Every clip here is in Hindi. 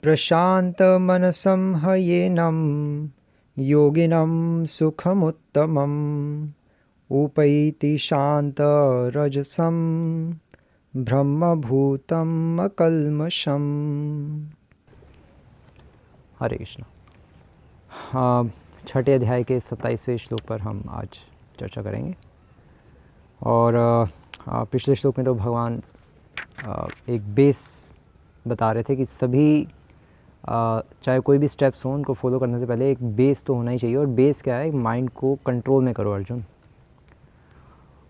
प्रशान्तमनसं ह्येनं योगिनं सुखमुत्तमम् उपैति शान्तरजसं ब्रह्मभूतम् अकल्मषम्। हरे कृष्ण। छठे अध्याय के 27वें श्लोक पर हम आज चर्चा करेंगे। और पिछले श्लोक में तो भगवान एक बेस बता रहे थे कि सभी चाहे कोई भी स्टेप्स हो उनको फॉलो करने से पहले एक बेस तो होना ही चाहिए। और बेस क्या है? माइंड को कंट्रोल में करो अर्जुन।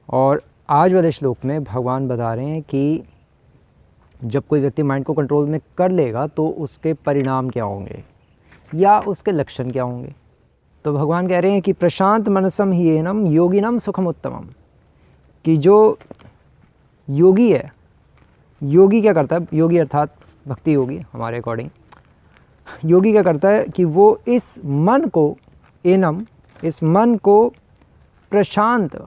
और आज वाले श्लोक में भगवान बता रहे हैं कि जब कोई व्यक्ति माइंड को कंट्रोल में कर लेगा तो उसके परिणाम क्या होंगे या उसके लक्षण क्या होंगे। तो भगवान कह रहे हैं कि प्रशांत मनसम ह्येनं योगिनं सुखम उत्तमम, कि जो योगी है, योगी क्या करता है? योगी अर्थात भक्ति योगी हमारे अकॉर्डिंग। योगी क्या करता है कि वो इस मन को एनम, इस मन को प्रशांत,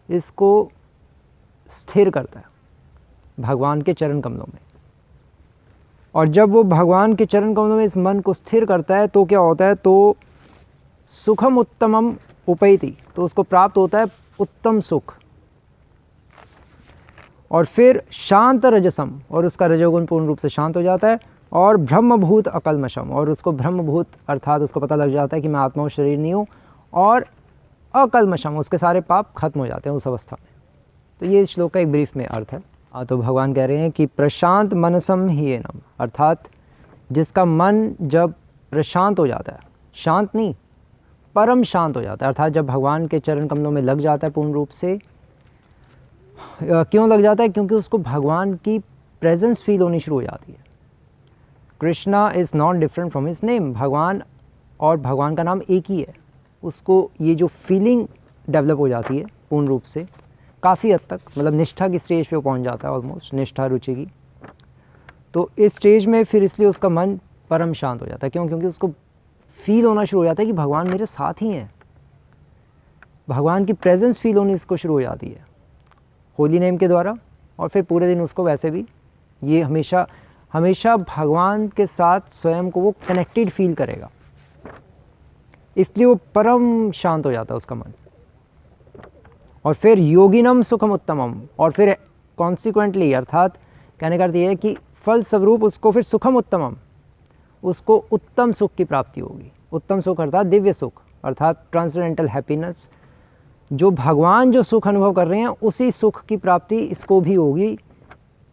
इसको स्थिर करता है भगवान के चरण कमलों में। और जब वो भगवान के चरण कमलों में इस मन को स्थिर करता है तो क्या होता है? तो सुखम उत्तमम उपैति, तो उसको प्राप्त होता है उत्तम सुख। और फिर शांत रजसम, और उसका रजोगुण पूर्ण रूप से शांत हो जाता है। और ब्रह्मभूत अकल्मषम, और उसको ब्रह्मभूत अर्थात उसको पता लग जाता है कि मैं आत्मा और शरीर नहीं हूँ। और अकल्मषम, उसके सारे पाप खत्म हो जाते हैं उस अवस्था में। तो ये इस श्लोक का एक ब्रीफ में अर्थ है। तो भगवान कह रहे हैं कि प्रशांत मनसम ह्येनं, अर्थात जिसका मन जब प्रशांत हो जाता है, शांत नहीं परम शांत हो जाता है, अर्थात जब भगवान के चरण कमलों में लग जाता है पूर्ण रूप से। क्यों लग जाता है? क्योंकि उसको भगवान की प्रेजेंस फील होनी शुरू हो जाती है। Krishna is not different from his name. भगवान और भगवान का नाम एक ही है। उसको ये जो फीलिंग डेवलप हो जाती है पूर्ण रूप से, काफ़ी हद तक, मतलब निष्ठा की स्टेज पे वो पहुंच जाता है, ऑलमोस्ट निष्ठा रुचि की। तो इस स्टेज में फिर इसलिए उसका मन परम शांत हो जाता है। क्यों? क्योंकि उसको फील होना शुरू हो जाता है कि भगवान मेरे साथ ही हैं। भगवान की प्रेजेंस फील होनी इसको शुरू हो जाती है होली नेम के द्वारा। और फिर पूरे दिन उसको वैसे भी ये हमेशा हमेशा भगवान के साथ स्वयं को वो कनेक्टेड फील करेगा, इसलिए वो परम शांत हो जाता है उसका मन। और फिर योगिनम सुखम उत्तमम, और फिर कॉन्सिक्वेंटली, अर्थात कहने का अर्थ ये है कि फल स्वरूप उसको फिर सुखम उत्तमम, उसको उत्तम सुख की प्राप्ति होगी। उत्तम सुख अर्थात दिव्य सुख, अर्थात ट्रांसेंडेंटल हैप्पीनेस। जो भगवान जो सुख अनुभव कर रहे हैं उसी सुख की प्राप्ति इसको भी होगी,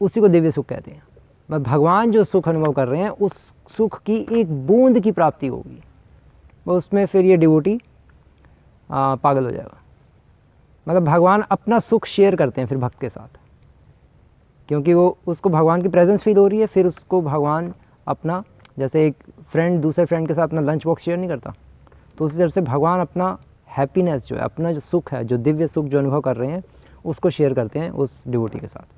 उसी को दिव्य सुख कहते हैं। मतलब भगवान जो सुख अनुभव कर रहे हैं उस सुख की एक बूंद की प्राप्ति होगी, वो उसमें फिर ये डिवोटी पागल हो जाएगा। मतलब भगवान अपना सुख शेयर करते हैं फिर भक्त के साथ, क्योंकि वो उसको भगवान की प्रेजेंस फील हो रही है। फिर उसको भगवान अपना, जैसे एक फ्रेंड दूसरे फ्रेंड के साथ अपना लंच बॉक्स शेयर नहीं करता, तो उसी तरह से भगवान अपना हैप्पीनेस जो है, अपना जो सुख है, जो दिव्य सुख जो अनुभव कर रहे हैं, उसको शेयर करते हैं उस डिवोटी के साथ।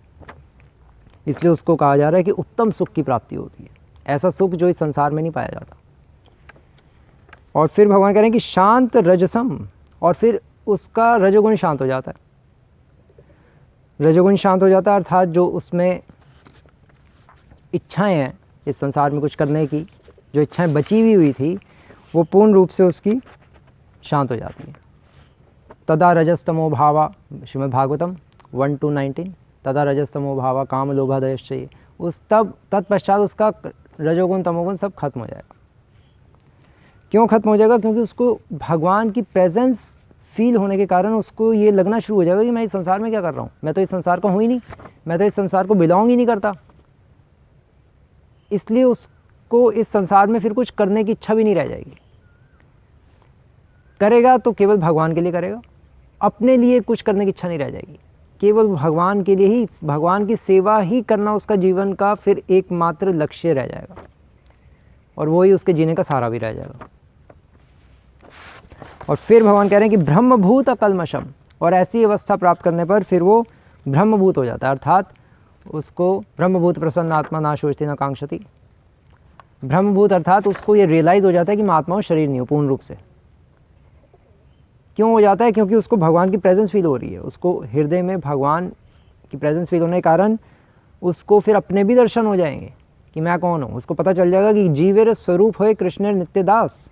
इसलिए उसको कहा जा रहा है कि उत्तम सुख की प्राप्ति होती है, ऐसा सुख जो इस संसार में नहीं पाया जाता। और फिर भगवान कह रहे हैं कि शांत रजसम, और फिर उसका रजोगुण शांत हो जाता है। रजोगुण शांत हो जाता है अर्थात जो उसमें इच्छाएं हैं इस संसार में कुछ करने की, जो इच्छाएं बची हुई थी, वो पूर्ण रूप से उसकी शांत हो जाती है। तदा रजस्तमो भावा, श्रीमद् भागवतम 1-19, तदा रजस्तमो भावा काम लोभादयश्च, उस तब तत्पश्चात उसका रजोगुण तमोगुण सब खत्म हो जाएगा। क्यों खत्म हो जाएगा? क्योंकि उसको भगवान की प्रेजेंस फील होने के कारण उसको ये लगना शुरू हो जाएगा कि मैं इस संसार में क्या कर रहा हूँ, मैं तो इस संसार का हूँ ही नहीं, मैं तो इस संसार को बिलोंग ही नहीं करता। इसलिए उसको इस संसार में फिर कुछ करने की इच्छा भी नहीं रह जाएगी। करेगा तो केवल भगवान के लिए करेगा, अपने लिए कुछ करने की इच्छा नहीं रह जाएगी। केवल भगवान के लिए ही, भगवान की सेवा ही करना उसका जीवन का फिर एकमात्र लक्ष्य रह जाएगा, और वही उसके जीने का सहारा भी रह जाएगा। और फिर भगवान कह रहे हैं कि ब्रह्मभूत अकल्मषम, और ऐसी अवस्था प्राप्त करने पर फिर वो ब्रह्मभूत हो जाता है, अर्थात उसको ब्रह्मभूत प्रसन्न आत्मा ना शोचती न कांक्षति। ब्रह्मभूत अर्थात उसको ये रियलाइज़ हो जाता है कि मैं आत्मा हूँ, शरीर नहीं हूँ पूर्ण रूप से। क्यों हो जाता है? क्योंकि उसको भगवान की प्रेजेंस फील हो रही है। उसको हृदय में भगवान की प्रेजेंस फील होने के कारण उसको फिर अपने भी दर्शन हो जाएंगे कि मैं कौन हूँ, उसको पता चल जाएगा कि जीवेर स्वरूप है कृष्ण नित्यदास।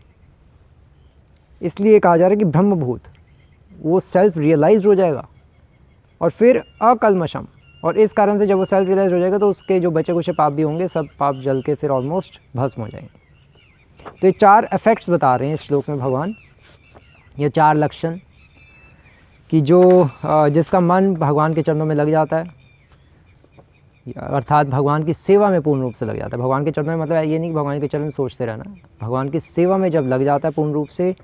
इसलिए कहा जा रहा है कि ब्रह्मभूत, वो सेल्फ रियलाइज्ड हो जाएगा और फिर अकल्मषम। और इस कारण से जब वो सेल्फ रियलाइज हो जाएगा तो उसके जो बचे कुछ पाप भी होंगे सब पाप जल के फिर ऑलमोस्ट भस्म हो जाएंगे। तो ये 4 इफेक्ट्स बता रहे हैं इस श्लोक में भगवान, ये 4 लक्षण कि जो जिसका मन भगवान के चरणों में लग जाता है, अर्थात भगवान की सेवा में पूर्ण रूप से लग जाता है। भगवान के चरणों में मतलब ये नहीं कि भगवान के चरण सोचते रहना, भगवान की सेवा में जब लग जाता है पूर्ण रूप से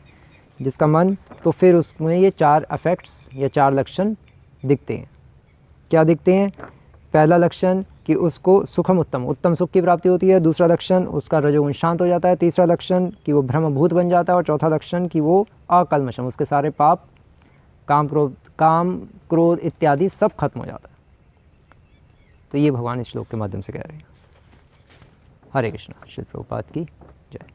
जिसका मन, तो फिर उसमें ये 4 इफेक्ट्स या 4 लक्षण दिखते हैं। क्या दिखते हैं? पहला लक्षण कि उसको सुखम उत्तम सुख की प्राप्ति होती है। दूसरा लक्षण उसका रजोगुण शांत हो जाता है। तीसरा लक्षण कि वो ब्रह्मभूत बन जाता है। और चौथा लक्षण कि वो अकल्मषम, उसके सारे पाप काम क्रोध इत्यादि सब खत्म हो जाता है। तो ये भगवान इस श्लोक के माध्यम से कह रहे हैं। हरे कृष्णा। श्री प्रभुपाद की जय।